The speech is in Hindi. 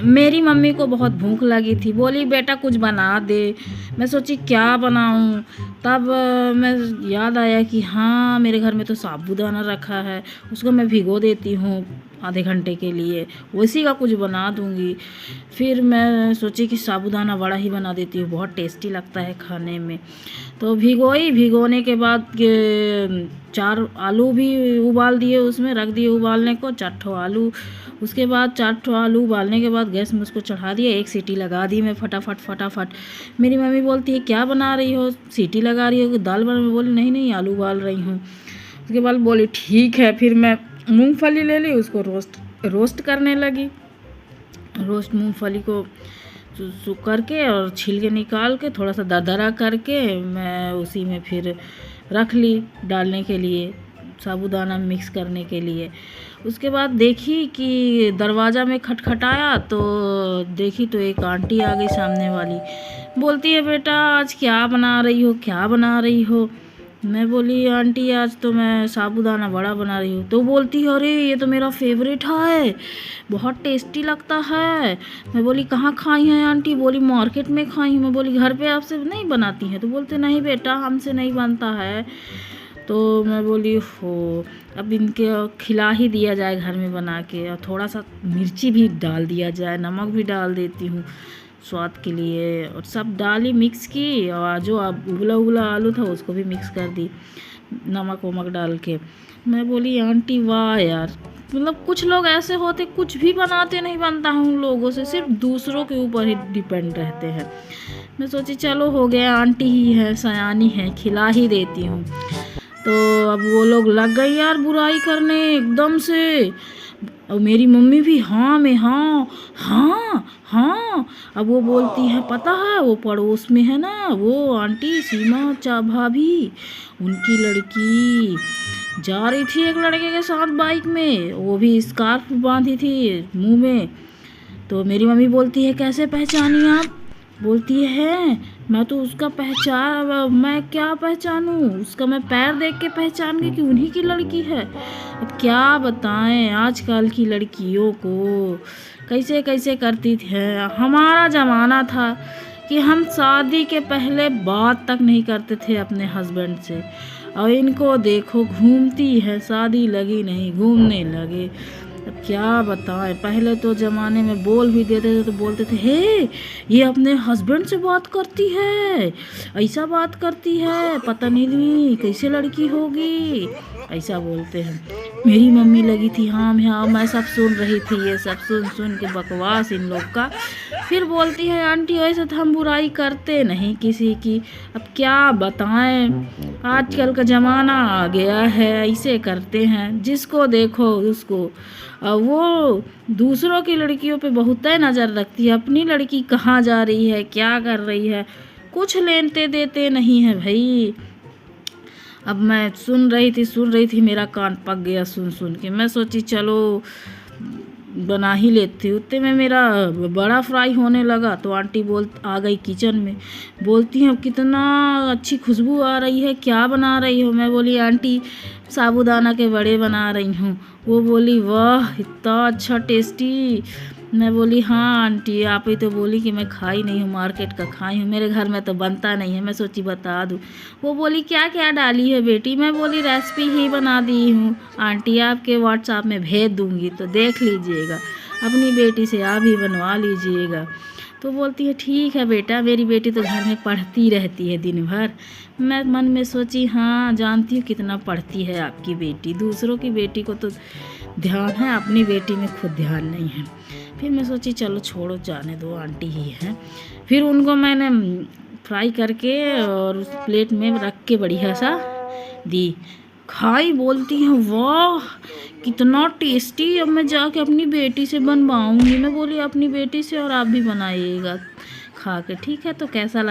मेरी मम्मी को बहुत भूख लगी थी, बोली बेटा कुछ बना दे। मैं सोची क्या बनाऊं, तब मैं याद आया कि हाँ मेरे घर में तो साबूदाना रखा है, उसको मैं भिगो देती हूँ आधे घंटे के लिए, उसी का कुछ बना दूँगी। फिर मैं सोची कि साबूदाना वड़ा ही बना देती हूँ, बहुत टेस्टी लगता है खाने में। तो भिगोने के बाद 4 आलू भी उबाल दिए, उसमें रख दिए उबालने को 4 ठो आलू। उसके बाद 4 ठो आलू उबालने के बाद गैस में उसको चढ़ा दिया, 1 सीटी लगा दी मैं फटाफट। मेरी मम्मी बोलती है क्या बना रही हो, सीटी लगा रही हो कि दाल बना? मैं बोली नहीं नहीं आलू उबाल रही हूँ। उसके बाद बोली ठीक है। फिर मैं मूंगफली ले ली, उसको रोस्ट करने लगी। रोस्ट मूंगफली को करके और छील के निकाल के थोड़ा सा दरदरा करके मैं उसी में फिर रख ली डालने के लिए, साबूदाना मिक्स करने के लिए। उसके बाद देखी कि दरवाज़ा में खटखटाया, तो देखी तो एक आंटी आ गई सामने वाली, बोलती है बेटा आज क्या बना रही हो, क्या बना रही हो? मैं बोली आंटी आज तो मैं साबूदाना वड़ा बना रही हूँ। तो बोलती है अरे ये तो मेरा फेवरेट है, बहुत टेस्टी लगता है। मैं बोली कहाँ खाई हैं आंटी? बोली मार्केट में खाई हूँ। मैं बोली घर पे आपसे नहीं बनाती हैं? तो बोलते नहीं बेटा हमसे नहीं बनता है। तो मैं बोली हो अब इनके खिला ही दिया जाए घर में बना के, और थोड़ा सा मिर्ची भी डाल दिया जाए, नमक भी डाल देती हूँ स्वाद के लिए। और सब डाली मिक्स की, और जो अब उबला आलू था उसको भी मिक्स कर दी नमक वमक डाल के। मैं बोली आंटी वाह यार, मतलब कुछ लोग ऐसे होते कुछ भी बनाते नहीं बनता है उन लोगों से, सिर्फ दूसरों के ऊपर ही डिपेंड रहते हैं। मैं सोची चलो हो गया, आंटी ही है सयानी है, खिला ही देती हूँ। तो अब वो लोग लग गई यार बुराई करने एकदम से। और मेरी मम्मी भी हाँ में हाँ हाँ हाँ। अब वो बोलती है पता है वो पड़ोस में है ना वो आंटी सीमा चा भाभी, उनकी लड़की जा रही थी एक लड़के के साथ बाइक में, वो भी स्कार्फ बांधी थी मुंह में। तो मेरी मम्मी बोलती है कैसे पहचानी आप? बोलती है मैं तो उसका मैं क्या पहचानूं, उसका मैं पैर देख के पहचान गई कि उन्हीं की लड़की है। अब क्या बताएं आजकल की लड़कियों को कैसे कैसे करती थी। हमारा ज़माना था कि हम शादी के पहले बात तक नहीं करते थे अपने हस्बैंड से, और इनको देखो घूमती है, शादी लगी नहीं घूमने लगे। अब क्या बताएं, पहले तो ज़माने में बोल भी देते थे तो बोलते थे हे ये अपने हस्बैंड से बात करती है, ऐसा बात करती है, पता नहीं कैसे लड़की होगी, ऐसा बोलते हैं। मेरी मम्मी लगी थी हाँ मैं सब सुन रही थी, ये सब सुन के बकवास इन लोग का। फिर बोलती है आंटी वैसे तो हम बुराई करते नहीं किसी की, अब क्या बताएं आजकल का ज़माना आ गया है, ऐसे करते हैं जिसको देखो उसको। वो दूसरों की लड़कियों पे बहुत नज़र रखती है, अपनी लड़की कहाँ जा रही है क्या कर रही है कुछ लेते देते नहीं है भाई। अब मैं सुन रही थी मेरा कान पक गया सुन के। मैं सोची चलो बना ही लेती हूँ। उतने में मेरा बड़ा फ्राई होने लगा तो आंटी आ गई किचन में, बोलती हैं कितना अच्छी खुशबू आ रही है, क्या बना रही हो? मैं बोली आंटी साबूदाना के बड़े बना रही हूँ। वो बोली वाह इतना अच्छा टेस्टी। मैं बोली हाँ आंटी आप ही तो बोली कि मैं खाई नहीं हूँ, मार्केट का खाई हूँ, मेरे घर में तो बनता नहीं है। मैं सोची बता दूँ। वो बोली क्या क्या डाली है बेटी? मैं बोली रेसिपी ही बना दी हूँ आंटी, आपके व्हाट्सएप में भेज दूँगी तो देख लीजिएगा, अपनी बेटी से आप ही बनवा लीजिएगा। तो बोलती है ठीक है बेटा, मेरी बेटी तो घर में पढ़ती रहती है दिन भर। मैं मन में सोची हाँ जानती हूँ कितना पढ़ती है आपकी बेटी, दूसरों की बेटी को तो ध्यान है, अपनी बेटी में खुद ध्यान नहीं है। फिर मैं सोची चलो छोड़ो जाने दो आंटी ही हैं। फिर उनको मैंने फ्राई करके और उस प्लेट में रख के बढ़िया सा दी, खाई, बोलती हैं वाह कितना टेस्टी, अब मैं जाके अपनी बेटी से बनवाऊंगी। मैं बोली अपनी बेटी से और आप भी बनाइएगा खा के, ठीक है तो कैसा लगा?